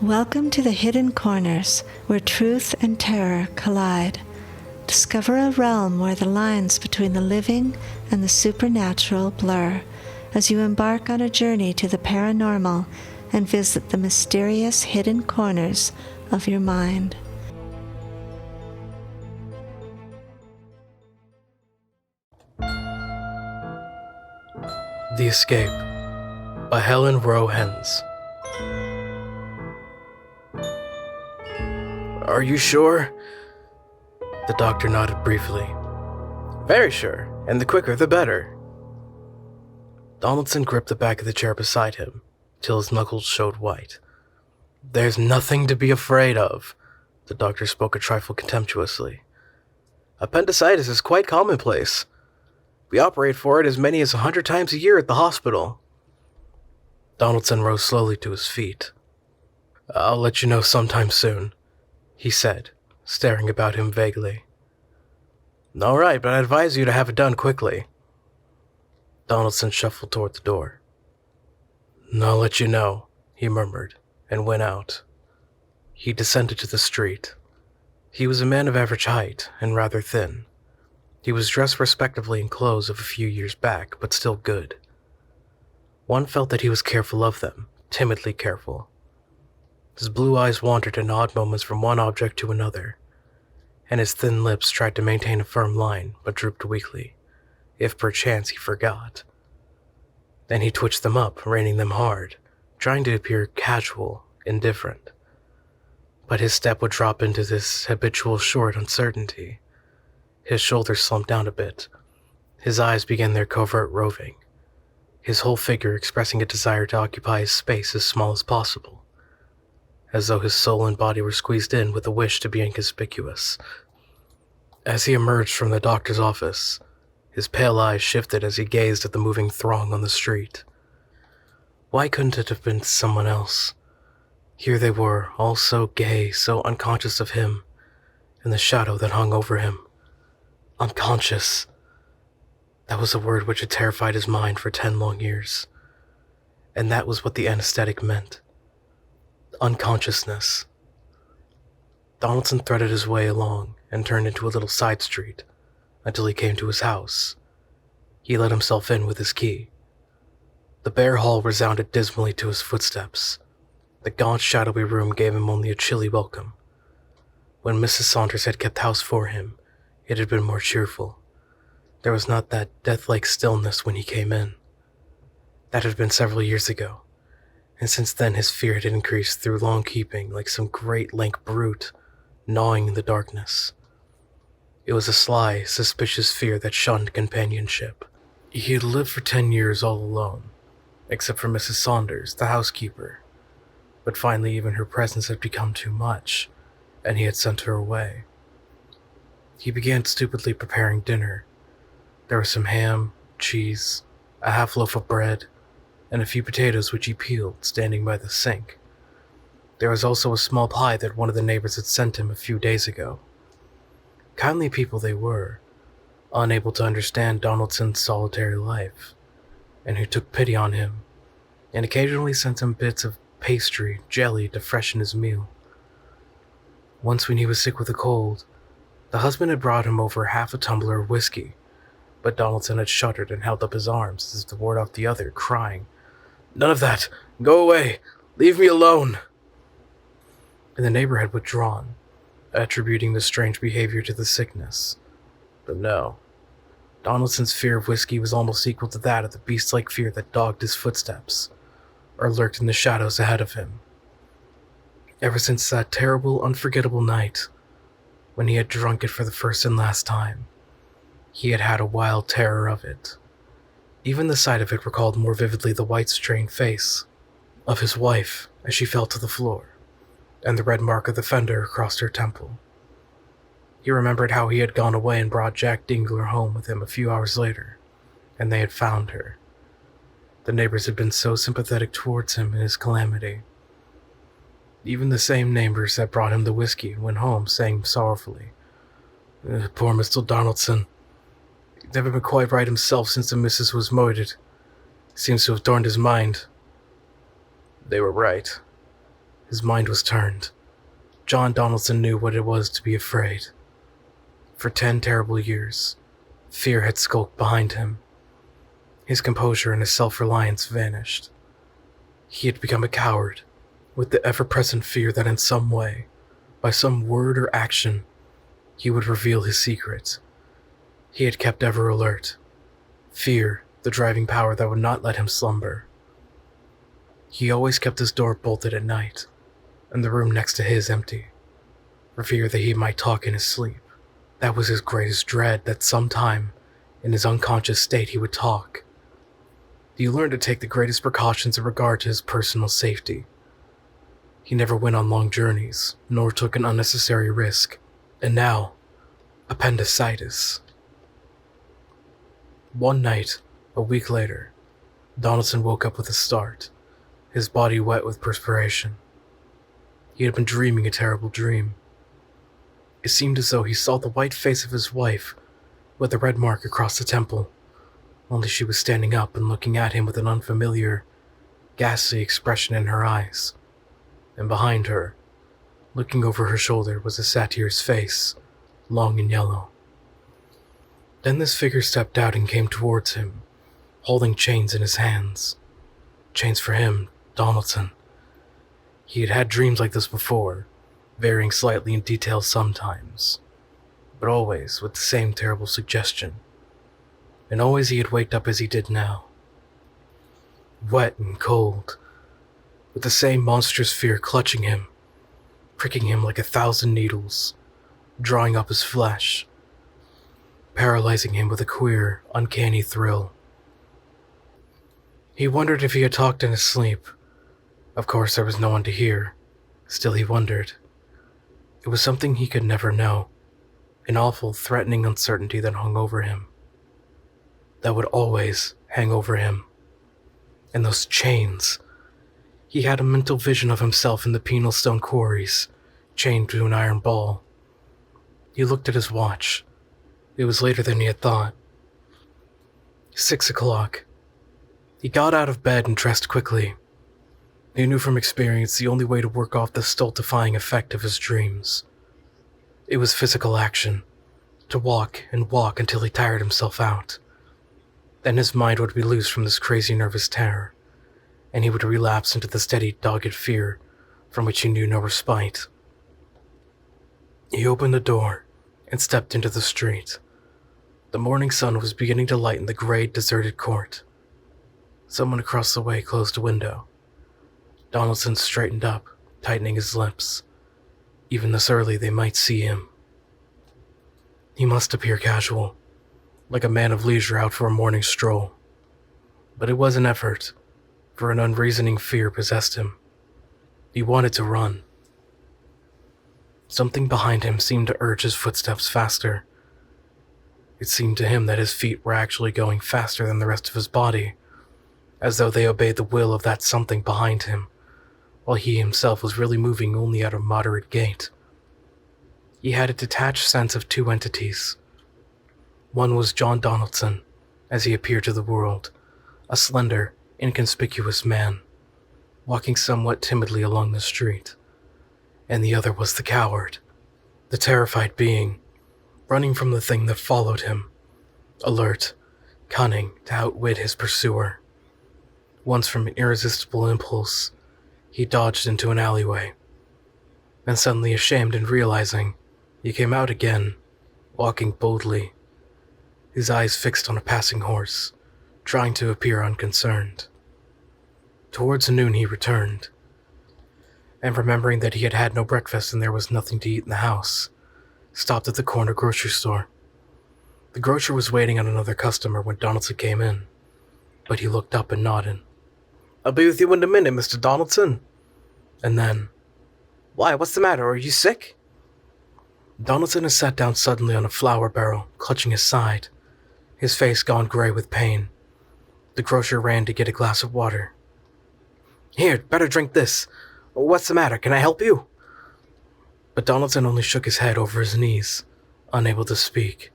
Welcome to the Hidden Corners, where truth and terror collide. Discover a realm where the lines between the living and the supernatural blur, as you embark on a journey to the paranormal and visit the mysterious hidden corners of your mind. The Escape by Helen Rowe Henze. Are you sure? The doctor nodded briefly. Very sure, and the quicker the better. Donaldson gripped the back of the chair beside him, till his knuckles showed white. There's nothing to be afraid of, the doctor spoke a trifle contemptuously. Appendicitis is quite commonplace. We operate for it as many as 100 times a year at the hospital. Donaldson rose slowly to his feet. I'll let you know sometime soon, he said, staring about him vaguely. All right, but I advise you to have it done quickly. Donaldson shuffled toward the door. I'll let you know, he murmured, and went out. He descended to the street. He was a man of average height and rather thin. He was dressed respectably in clothes of a few years back, but still good. One felt that he was careful of them, timidly careful. His blue eyes wandered in odd moments from one object to another, and his thin lips tried to maintain a firm line, but drooped weakly, if perchance he forgot. Then he twitched them up, reining them hard, trying to appear casual, indifferent. But his step would drop into this habitual short uncertainty. His shoulders slumped down a bit. His eyes began their covert roving, his whole figure expressing a desire to occupy his space as small as possible, as though his soul and body were squeezed in with a wish to be inconspicuous. As he emerged from the doctor's office, his pale eyes shifted as he gazed at the moving throng on the street. Why couldn't it have been someone else? Here they were, all so gay, so unconscious of him, and the shadow that hung over him. Unconscious. That was a word which had terrified his mind for 10 long years. And that was what the anesthetic meant. Unconsciousness. Donaldson threaded his way along and turned into a little side street until he came to his house. He let himself in with his key. The bare hall resounded dismally to his footsteps. The gaunt, shadowy room gave him only a chilly welcome. When Mrs. Saunders had kept house for him, it had been more cheerful. There was not that death-like stillness when he came in. That had been several years ago, and since then his fear had increased through long keeping like some great lank brute, gnawing in the darkness. It was a sly, suspicious fear that shunned companionship. He had lived for 10 years all alone, except for Mrs. Saunders, the housekeeper. But finally even her presence had become too much, and he had sent her away. He began stupidly preparing dinner. There was some ham, cheese, a half loaf of bread, and a few potatoes which he peeled, standing by the sink. There was also a small pie that one of the neighbors had sent him a few days ago. Kindly people they were, unable to understand Donaldson's solitary life, and who took pity on him, and occasionally sent him bits of pastry, jelly to freshen his meal. Once when he was sick with a cold, the husband had brought him over half a tumbler of whiskey, but Donaldson had shuddered and held up his arms as if to ward off the other, crying, "None of that! Go away! Leave me alone!" And the neighbor had withdrawn, attributing the strange behavior to the sickness. But no, Donaldson's fear of whiskey was almost equal to that of the beast-like fear that dogged his footsteps, or lurked in the shadows ahead of him. Ever since that terrible, unforgettable night, when he had drunk it for the first and last time, he had had a wild terror of it. Even the sight of it recalled more vividly the white, strained face of his wife as she fell to the floor, and the red mark of the fender across her temple. He remembered how he had gone away and brought Jack Dingler home with him a few hours later, and they had found her. The neighbors had been so sympathetic towards him in his calamity. Even the same neighbors that brought him the whiskey went home saying sorrowfully, "Poor Mr. Donaldson. He's never been quite right himself since the missus was murdered. Seems to have turned his mind." They were right. His mind was turned. John Donaldson knew what it was to be afraid. For 10 terrible years, fear had skulked behind him. His composure and his self-reliance vanished. He had become a coward, with the ever-present fear that in some way, by some word or action, he would reveal his secret. He had kept ever alert. Fear, the driving power that would not let him slumber. He always kept his door bolted at night, and the room next to his empty, for fear that he might talk in his sleep. That was his greatest dread, that sometime, in his unconscious state, he would talk. He learned to take the greatest precautions in regard to his personal safety. He never went on long journeys, nor took an unnecessary risk. And now, appendicitis. One night, a week later, Donaldson woke up with a start, his body wet with perspiration. He had been dreaming a terrible dream. It seemed as though he saw the white face of his wife, with a red mark across the temple, only she was standing up and looking at him with an unfamiliar, ghastly expression in her eyes. And behind her, looking over her shoulder, was a satyr's face, long and yellow. Then this figure stepped out and came towards him, holding chains in his hands. Chains for him, Donaldson. He had had dreams like this before, varying slightly in detail sometimes, but always with the same terrible suggestion. And always he had waked up as he did now, wet and cold, with the same monstrous fear clutching him, pricking him like 1,000 needles, drawing up his flesh, paralyzing him with a queer, uncanny thrill. He wondered if he had talked in his sleep. Of course, there was no one to hear. Still he wondered. It was something he could never know, an awful, threatening uncertainty that hung over him, that would always hang over him. And those chains. He had a mental vision of himself in the penal stone quarries, chained to an iron ball. He looked at his watch. It was later than he had thought. 6 o'clock. He got out of bed and dressed quickly. He knew from experience the only way to work off the stultifying effect of his dreams. It was physical action, to walk and walk until he tired himself out. Then his mind would be loose from this crazy nervous terror, and he would relapse into the steady, dogged fear from which he knew no respite. He opened the door and stepped into the street. The morning sun was beginning to lighten the gray, deserted court. Someone across the way closed a window. Donaldson straightened up, tightening his lips. Even this early, they might see him. He must appear casual, like a man of leisure out for a morning stroll. But it was an effort, for an unreasoning fear possessed him. He wanted to run. Something behind him seemed to urge his footsteps faster. It seemed to him that his feet were actually going faster than the rest of his body, as though they obeyed the will of that something behind him, while he himself was really moving only at a moderate gait. He had a detached sense of two entities. One was John Donaldson, as he appeared to the world, a slender, inconspicuous man, walking somewhat timidly along the street. And the other was the coward, the terrified being, running from the thing that followed him, alert, cunning to outwit his pursuer. Once from an irresistible impulse, he dodged into an alleyway, and suddenly ashamed and realizing, he came out again, walking boldly, his eyes fixed on a passing horse, trying to appear unconcerned. Towards noon he returned, and remembering that he had had no breakfast and there was nothing to eat in the house, stopped at the corner grocery store. The grocer was waiting on another customer when Donaldson came in, but he looked up and nodded. "I'll be with you in a minute, Mr. Donaldson." And then, "Why, what's the matter? Are you sick?" Donaldson had sat down suddenly on a flour barrel, clutching his side, his face gone gray with pain. The grocer ran to get a glass of water. "Here, better drink this. What's the matter? Can I help you?" But Donaldson only shook his head over his knees, unable to speak.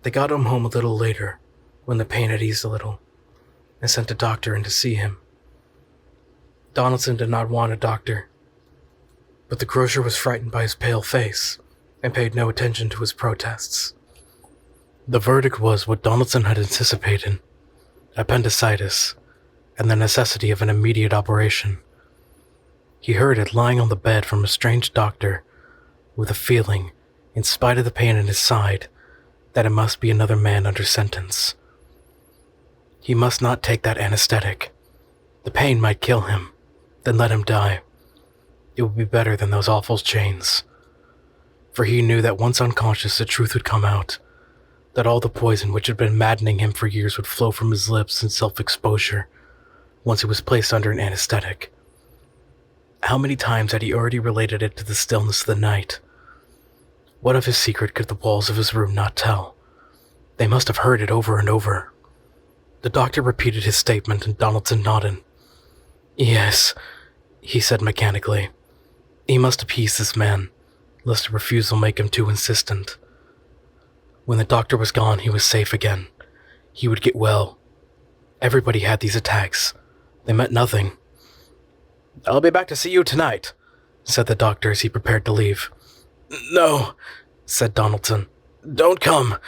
They got him home a little later, when the pain had eased a little, and sent a doctor in to see him. Donaldson did not want a doctor. but the grocer was frightened by his pale face and paid no attention to his protests. The verdict was what Donaldson had anticipated: appendicitis, and the necessity of an immediate operation. He heard it lying on the bed from a strange doctor, with a feeling, in spite of the pain in his side, that it must be another man under sentence. He must not take that anesthetic. The pain might kill him, then let him die. It would be better than those awful chains. For he knew that once unconscious, the truth would come out, that all the poison which had been maddening him for years would flow from his lips in self-exposure once he was placed under an anesthetic. How many times had he already related it to the stillness of the night? What of his secret could the walls of his room not tell? They must have heard it over and over. The doctor repeated his statement, and Donaldson nodded. "Yes," he said mechanically. He must appease this man, lest a refusal make him too insistent. When the doctor was gone, he was safe again. He would get well. Everybody had these attacks. They meant nothing. "I'll be back to see you tonight," said the doctor as he prepared to leave. "No," said Donaldson. "Don't come.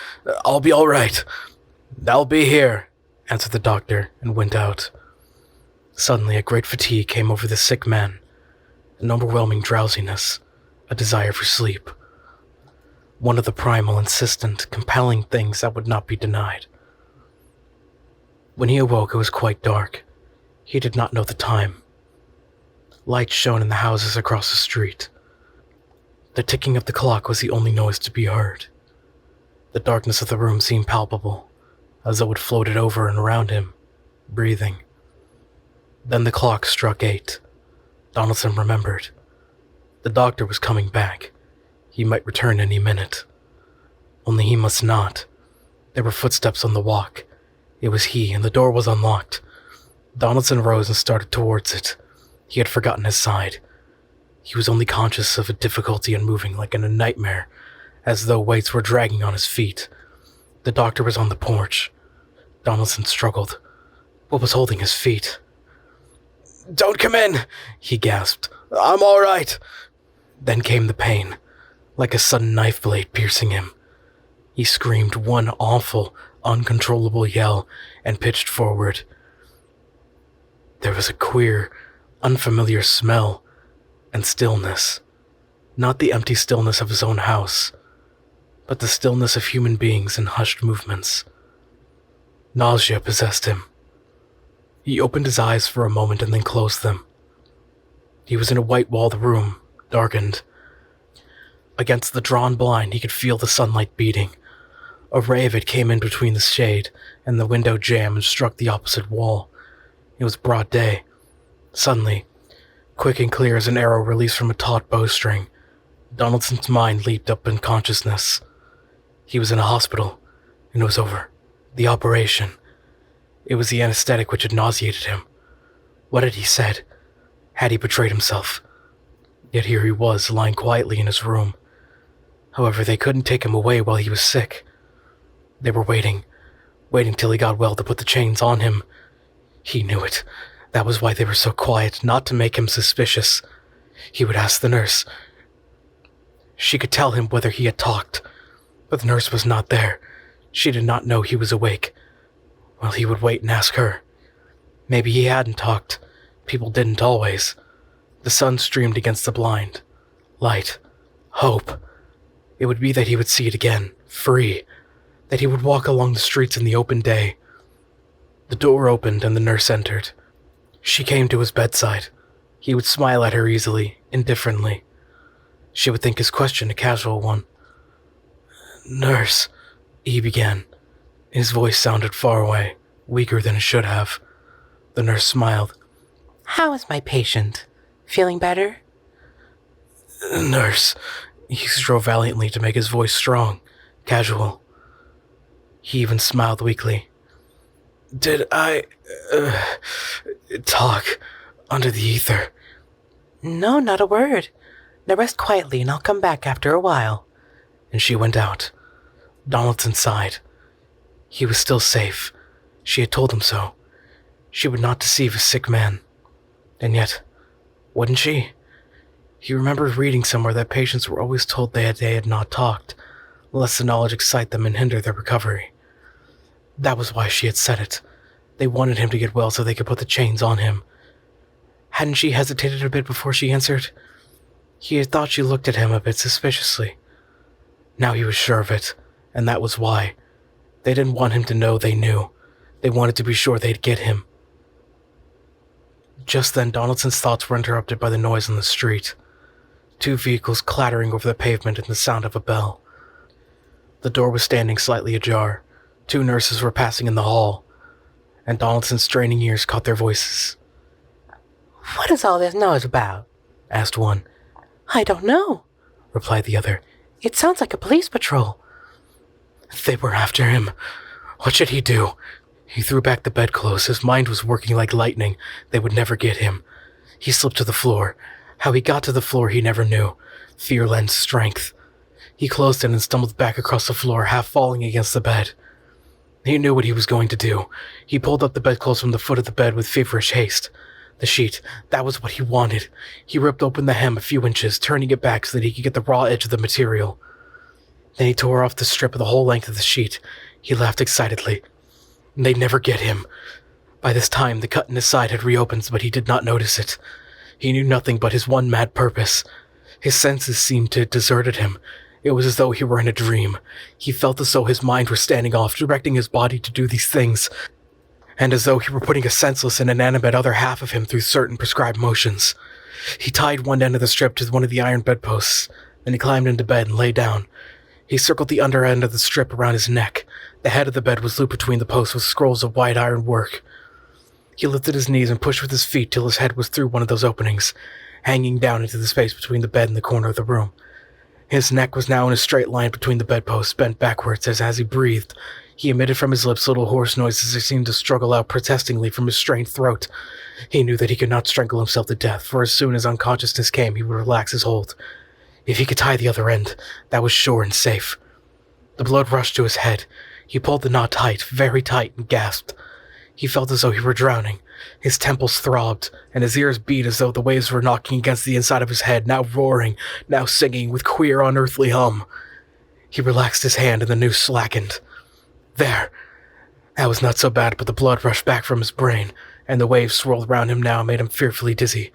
I'll be all right." "I'll be here," answered the doctor, and went out. Suddenly a great fatigue came over the sick man, an overwhelming drowsiness, a desire for sleep. One of the primal, insistent, compelling things that would not be denied. When he awoke, it was quite dark. He did not know the time. Lights shone in the houses across the street. The ticking of the clock was the only noise to be heard. The darkness of the room seemed palpable, as though it floated over and around him, breathing. Then the clock struck 8. Donaldson remembered. The doctor was coming back. He might return any minute. Only he must not. There were footsteps on the walk. It was he, and the door was unlocked. Donaldson rose and started towards it. He had forgotten his side. He was only conscious of a difficulty in moving, like in a nightmare, as though weights were dragging on his feet. The doctor was on the porch. Donaldson struggled. What was holding his feet? "Don't come in," he gasped. "I'm all right." Then came the pain, like a sudden knife blade piercing him. He screamed one awful, uncontrollable yell and pitched forward. There was a queer, unfamiliar smell and stillness. Not the empty stillness of his own house, but the stillness of human beings in hushed movements. Nausea possessed him. He opened his eyes for a moment and then closed them. He was in a white-walled room, darkened. Against the drawn blind, he could feel the sunlight beating. A ray of it came in between the shade and the window jamb and struck the opposite wall. It was broad day. Suddenly, quick and clear as an arrow released from a taut bowstring, Donaldson's mind leaped up in consciousness. He was in a hospital, and it was over. The operation. It was the anesthetic which had nauseated him. What had he said? Had he betrayed himself? Yet here he was, lying quietly in his room. However, they couldn't take him away while he was sick. They were waiting till he got well to put the chains on him. He knew it. That was why they were so quiet, not to make him suspicious. He would ask the nurse. She could tell him whether he had talked, but the nurse was not there. She did not know he was awake. Well, he would wait and ask her. Maybe he hadn't talked. People didn't always. The sun streamed against the blind. Light. Hope. It would be that he would see it again, free. That he would walk along the streets in the open day. The door opened and the nurse entered. She came to his bedside. He would smile at her easily, indifferently. She would think his question a casual one. "Nurse," he began. His voice sounded far away, weaker than it should have. The nurse smiled. "How is my patient? Feeling better?" "Nurse," he strove valiantly to make his voice strong, casual. He even smiled weakly. "Did I talk under the ether?" "No, not a word. Now rest quietly and I'll come back after a while." And she went out. Donaldson sighed. He was still safe. She had told him so. She would not deceive a sick man. And yet, wouldn't she? He remembered reading somewhere that patients were always told they had not talked, lest the knowledge excite them and hinder their recovery. That was why she had said it. They wanted him to get well so they could put the chains on him. Hadn't she hesitated a bit before she answered? He had thought she looked at him a bit suspiciously. Now he was sure of it, and that was why. They didn't want him to know they knew. They wanted to be sure they'd get him. Just then, Donaldson's thoughts were interrupted by the noise on the street. 2 vehicles clattering over the pavement and the sound of a bell. The door was standing slightly ajar. 2 nurses were passing in the hall, and Donaldson's straining ears caught their voices. "What is all this noise about?" asked one. "I don't know," replied the other. "It sounds like a police patrol." They were after him. What should he do? He threw back the bedclothes. His mind was working like lightning. They would never get him. He slipped to the floor. How he got to the floor he never knew. Fear lent strength. He closed it and stumbled back across the floor, half falling against the bed. He knew what he was going to do. He pulled up the bedclothes from the foot of the bed with feverish haste. The sheet, that was what he wanted. He ripped open the hem a few inches, turning it back so that he could get the raw edge of the material. Then he tore off the strip of the whole length of the sheet. He laughed excitedly. They'd never get him. By this time, the cut in his side had reopened, but he did not notice it. He knew nothing but his one mad purpose. His senses seemed to have deserted him. It was as though he were in a dream. He felt as though his mind were standing off, directing his body to do these things, and as though he were putting a senseless and inanimate other half of him through certain prescribed motions. He tied one end of the strip to one of the iron bedposts, then he climbed into bed and lay down. He circled the under end of the strip around his neck. The head of the bed was looped between the posts with scrolls of white iron work. He lifted his knees and pushed with his feet till his head was through one of those openings, hanging down into the space between the bed and the corner of the room. His neck was now in a straight line between the bedposts, bent backwards as he breathed. He emitted from his lips little hoarse noises that seemed to struggle out protestingly from his strained throat. He knew that he could not strangle himself to death, for as soon as unconsciousness came, he would relax his hold. If he could tie the other end, that was sure and safe. The blood rushed to his head. He pulled the knot tight, very tight, and gasped. He felt as though he were drowning. His temples throbbed, and his ears beat as though the waves were knocking against the inside of his head, now roaring, now singing with queer, unearthly hum. He relaxed his hand, and the noose slackened. There. That was not so bad, but the blood rushed back from his brain, and the waves swirled around him now and made him fearfully dizzy.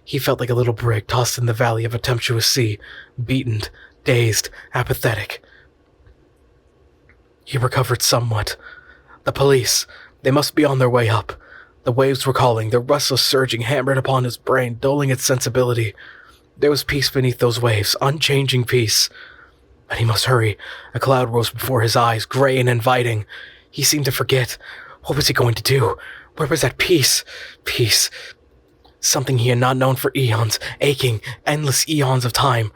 He felt like a little brig tossed in the valley of a tempestuous sea, beaten, dazed, apathetic. He recovered somewhat. The police. They must be on their way up. The waves were calling, their restless surging hammered upon his brain, dulling its sensibility. There was peace beneath those waves, unchanging peace. But he must hurry. A cloud rose before his eyes, gray and inviting. He seemed to forget. What was he going to do? Where was that peace? Peace. Something he had not known for eons, aching, endless eons of time.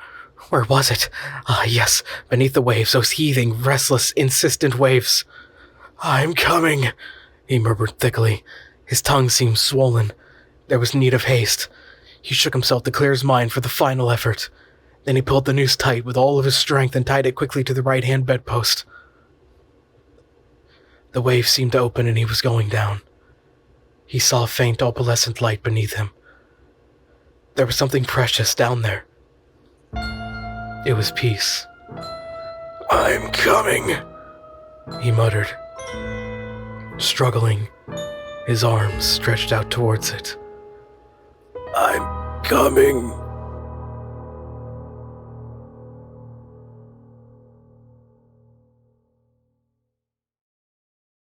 Where was it? Ah, yes, beneath the waves, those heaving, restless, insistent waves. "I'm coming," he murmured thickly. His tongue seemed swollen. There was need of haste. He shook himself to clear his mind for the final effort. Then he pulled the noose tight with all of his strength and tied it quickly to the right-hand bedpost. The waves seemed to open and he was going down. He saw a faint opalescent light beneath him. There was something precious down there. It was peace. "I'm coming," he muttered, struggling, his arms stretched out towards it. "I'm coming."